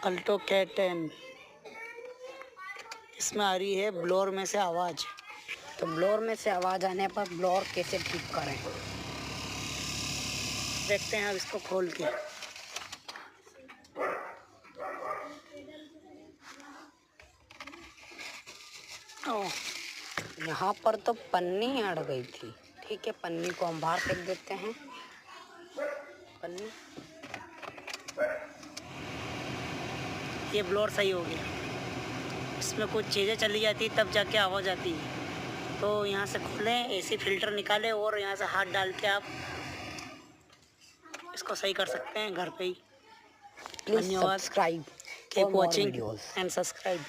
Alto K10। इसमें आ रही है ब्लोअर में से आवाज़। तो ब्लोअर में से आवाज़ आने पर ब्लोअर कैसे ठीक करें देखते हैं अब इसको खोल के। यहाँ पर तो पन्नी अड़ गई थी। ठीक है, पन्नी को हम बाहर फेंक देते हैं। पन्नी, ये ब्लोअर सही हो गया। इसमें कुछ चीज़ें चली जाती तब जाके आवाज़ आती है। तो यहाँ से खोलें, एसी फिल्टर निकालें और यहाँ से हाथ डाल के आप इसको सही कर सकते हैं घर पे ही। धन्यवाद। Keep watching and subscribe.